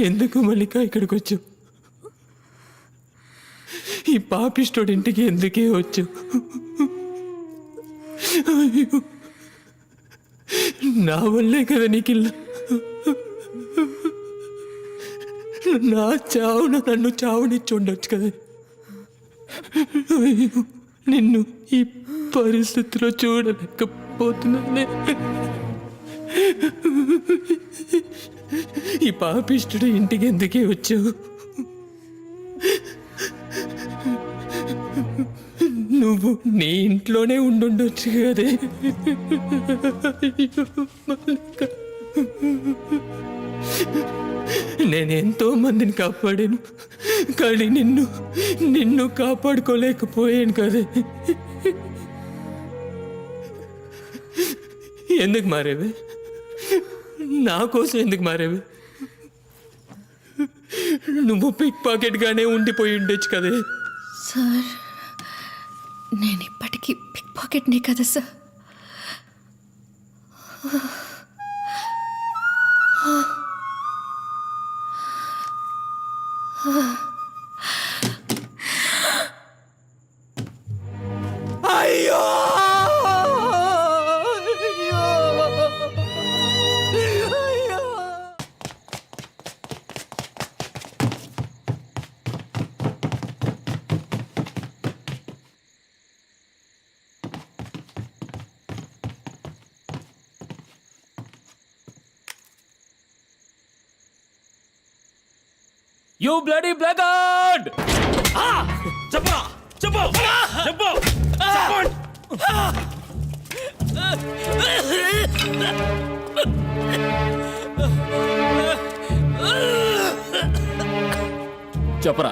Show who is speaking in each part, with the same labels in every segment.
Speaker 1: ఎందుకు మల్లిక ఇక్కడికి వచ్చావు? ఈ పాపిస్టోడి ఇంటికి ఎందుకే వచ్చావు? అయ్యో, నా వల్లే కదా నీకిల్లా. నా చావున నన్ను చావునిచ్చి ఉండొచ్చు కదా. అయ్యో, నిన్ను ఈ పరిస్థితిలో చూడలేకపోతున్నానే. ఈ పాపిష్టుడు ఇంటికి ఎందుకే వచ్చావు? నువ్వు నీ ఇంట్లోనే ఉండుండొచ్చు కదే. నేనెంతో మందిని కాపాడాను, కానీ నిన్ను కాపాడుకోలేకపోయాను కదే. ఎందుకు మారేవే? నా కోసం ఎందుకు మారేవే? నువ్వు పిక్ పాకెట్గానే ఉండిపోయి ఉండొచ్చు కదే.
Speaker 2: సార్, నేను ఇప్పటికీ పిక్ పాకెట్నే కదా సార్.
Speaker 1: అయ్యో,
Speaker 3: You bloody blackguard! చెప్పరా, చెప్పు, చెప్పు, చెప్పండి. చెప్పరా,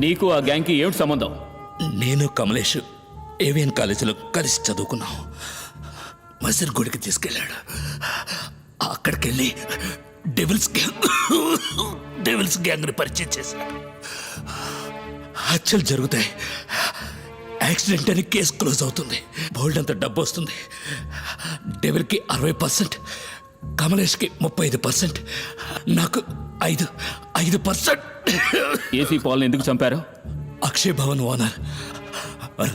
Speaker 3: నీకు ఆ గ్యాంగ్కి ఏమిటి సంబంధం?
Speaker 4: నేను కమలేష్ ఏవిఎన్ కాలేజీలో కలిసి చదువుకున్నాం. మసీర్ గుడికి తీసుకెళ్ళాడు. అక్కడికెళ్ళి డెవిల్స్ గ్యాంగ్ని పరిచయం చేశాడు. హత్యలు జరుగుతాయి, యాక్సిడెంట్ అని కేసు క్లోజ్ అవుతుంది, బోల్డ్ అంత డబ్బు వస్తుంది. డెవిల్కి 60%, కమలేష్కి 35%, నాకు 5%.
Speaker 3: ఏసీ పాల్ని ఎందుకు చంపారు?
Speaker 4: అక్షయ్ భవన్ ఓనర్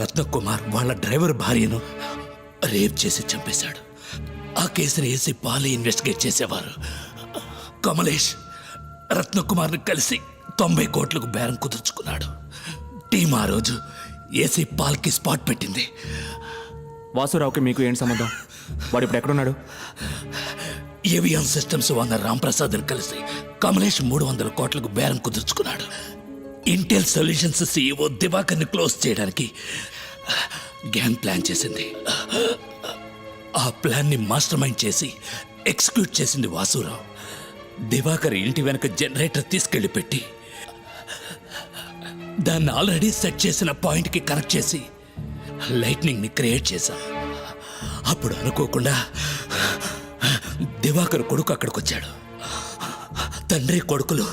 Speaker 4: రత్నకుమార్ వాళ్ళ డ్రైవర్ భార్యను రేప్ చేసి చంపేశాడు. ఆ కేసుని ఏసీ పాల్ ఇన్వెస్టిగేట్ చేసేవారు. కమలేష్ రత్నకుమార్ని కలిసి 90 కోట్లకు బేరం కుదుర్చుకున్నాడు. టీం ఆ రోజు ఏసీ పాల్కి స్పాట్ పెట్టింది.
Speaker 5: వాసురావుకి మీకు ఏంటి సంబంధం? వాడు ఇప్పుడు ఎక్కడున్నాడు?
Speaker 4: ఏవిఎన్ సిస్టమ్స్ ఓనర్ రాంప్రసాద్ని కలిసి కమలేష్ 300 కోట్లకు బేరం కుదుర్చుకున్నాడు. ఇంటెల్ సొల్యూషన్స్ CEO దివాకర్ని క్లోజ్ చేయడానికి గ్యాంగ్ ప్లాన్ చేసింది. ఆ ప్లాన్ని మాస్టర్ మైండ్ చేసి ఎగ్జిక్యూట్ చేసింది వాసురావు. దివాకర్ ఇంటి వెనక జనరేటర్ తీసుకెళ్లి పెట్టి దాన్ని ఆల్రెడీ సెట్ చేసిన పాయింట్కి కనెక్ట్ చేసి లైట్నింగ్ని క్రియేట్ చేశాం. అప్పుడు అనుకోకుండా దివాకర్ కొడుకు అక్కడికి వచ్చాడు. తండ్రి కొడుకులు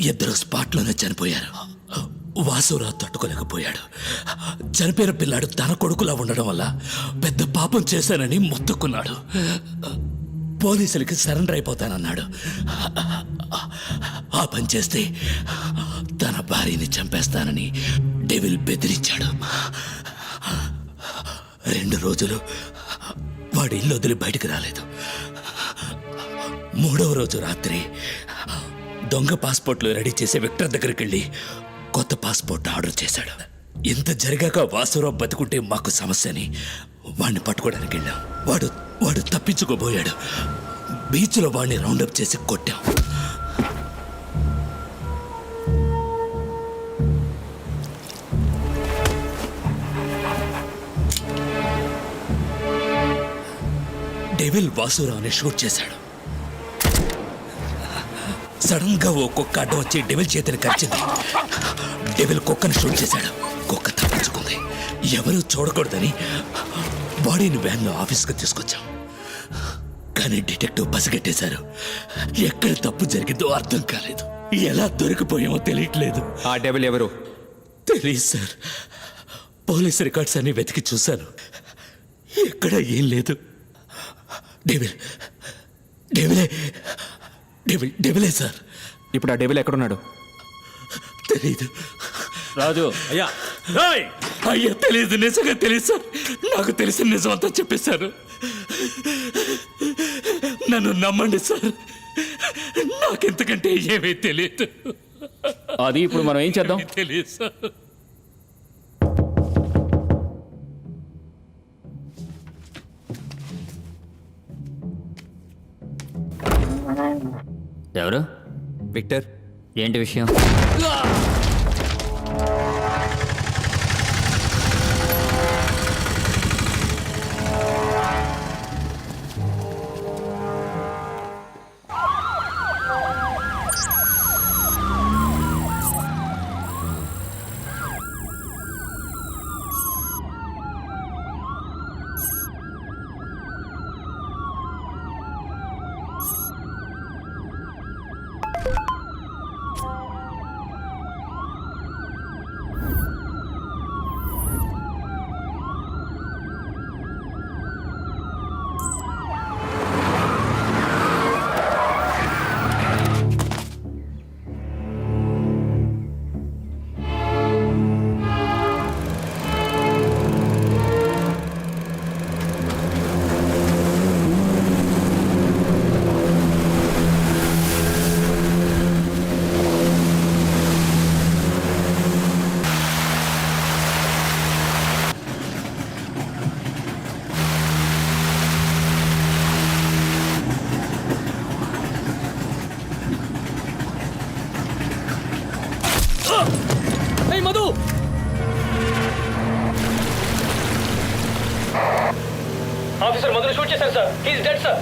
Speaker 4: ఇద్దరు స్పాట్లోనే చనిపోయారు. వాసురావు తట్టుకోలేకపోయాడు. చనిపోయిన పిల్లాడు తన కొడుకులా ఉండడం వల్ల పెద్ద పాపం చేశానని మొత్తుకున్నాడు. పోలీసులకి సరెండర్ అయిపోతానన్నాడు. ఆ పని చేస్తే తన భార్యని చంపేస్తానని డెవిల్ బెదిరించాడు. 2 రోజులు వాడి ఇల్లు వదిలి బయటికి రాలేదు. 3వ రోజు రాత్రి దొంగ పాస్పోర్ట్లు రెడీ చేసే విక్టర్ దగ్గరికి వెళ్ళి కొత్త పాస్పోర్ట్ ఆర్డర్ చేశాడు. ఇంత జరిగాక వాసురావు బతుకుంటే మాకు సమస్యని వాడిని పట్టుకోవడానికి వెళ్ళాం. వాడు తప్పించుకోబోయాడు. బీచ్లో వాడిని రౌండప్ చేసి కొట్టాం. డెవిల్ వాసురావుని షూట్ చేశాడు. సడన్ గా ఓ కుక్క అడ్డం వచ్చి డెవిల్ చేతిని కరిచింది. డెవిల్ కుక్కను షూట్ చేశాడు. కుక్క తప్పించుకుంది. ఎవరూ చూడకూడదని బాడీని వ్యాన్లో ఆఫీస్కి తీసుకొచ్చాం. కానీ డిటెక్టివ్ పసిగట్టేశారు. ఎక్కడ తప్పు జరిగిందో అర్థం కాలేదు. ఎలా దొరికిపోయామో తెలియట్లేదు.
Speaker 5: ఆ డెవిల్ ఎవరు?
Speaker 4: తెలియదు సార్. పోలీస్ రికార్డ్స్ అన్ని వెతికి చూశాను. ఎక్కడ ఏం లేదు. డెవిల్ డెవిలే డెవిలే సార్.
Speaker 5: ఇప్పుడు ఆ డెవిల్ ఎక్కడున్నాడు?
Speaker 4: తెలీదు
Speaker 3: రాజు
Speaker 4: అయ్యా. అయ్యా తెలియదు, నిజంగా తెలియదు సార్. నాకు తెలిసిన నిజం అంతా చెప్పేశారు. నన్ను నమ్మండి సార్, నాకెంతకంటే ఏమీ తెలియదు.
Speaker 3: అది ఇప్పుడు మనం ఏం చేద్దాం?
Speaker 4: తెలియదు సార్.
Speaker 6: ఎవరు?
Speaker 5: విక్టర్,
Speaker 6: ఏంటి విషయం?
Speaker 3: మధు,
Speaker 7: ఆఫీసర్ మధుని షూట్ చేశారు sir. He's dead sir.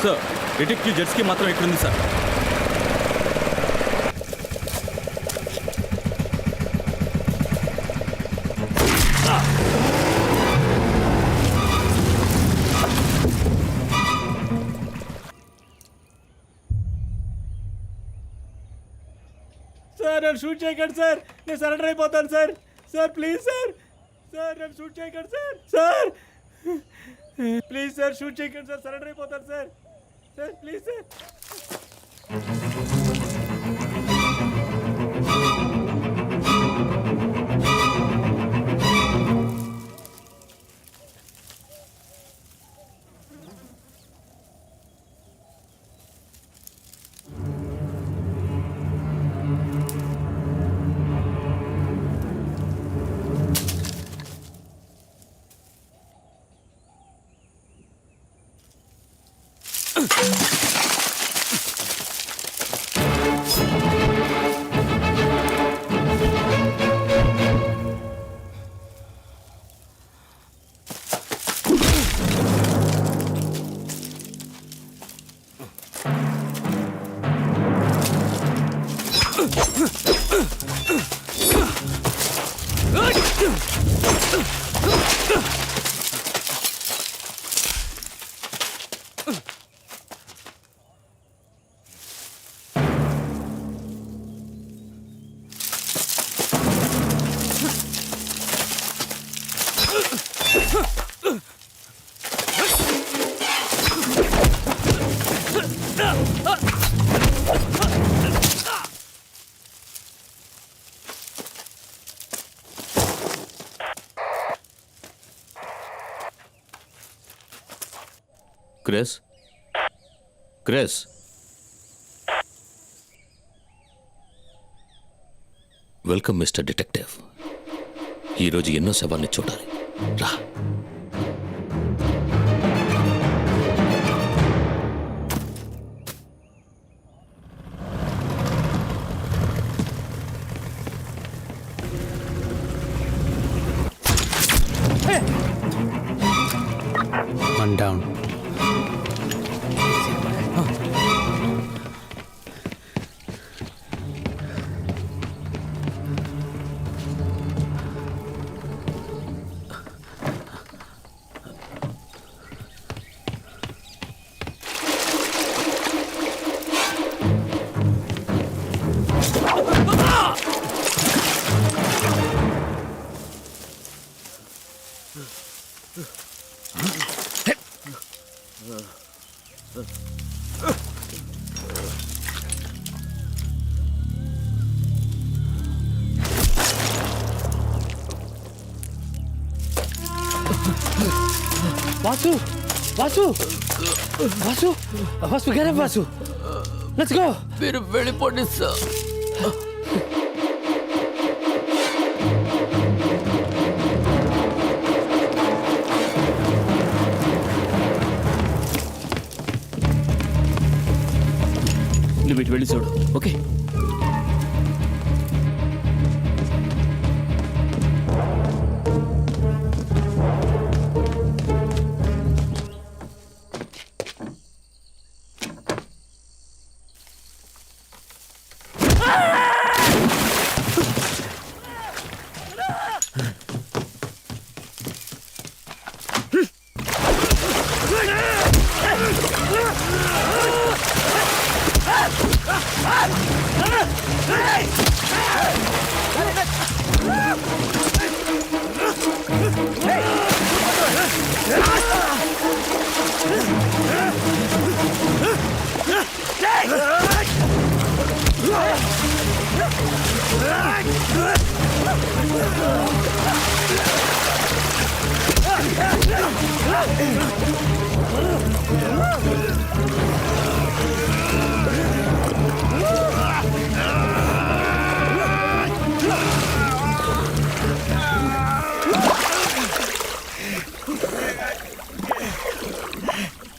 Speaker 3: Sir detective Jetski మాత్రం ఎక్కడుంది సార్?
Speaker 7: సార్ నన్ను షూట్ చేయకండి సార్, నేను సరెండర్ అయిపోతాను sir. Sir please sir, sir నన్ను షూట్ చేయకండి sir. Sir please sir shoot చేయకండి సార్, సరెండర్ అయిపోతాను sir. Sir please sir.
Speaker 8: Chris, Chris, welcome mister detective. ఈరోజు ఎన్నో శవాన్ని చూడాలి, రా.
Speaker 6: down. Vasu! Vasu! Vasu! Vasu, get up, Vasu! Let's go!
Speaker 1: మీరు వెళ్ళిపోండి సార్.
Speaker 5: నువ్వు ఇటు వెళ్ళి చూడు, ఓకే?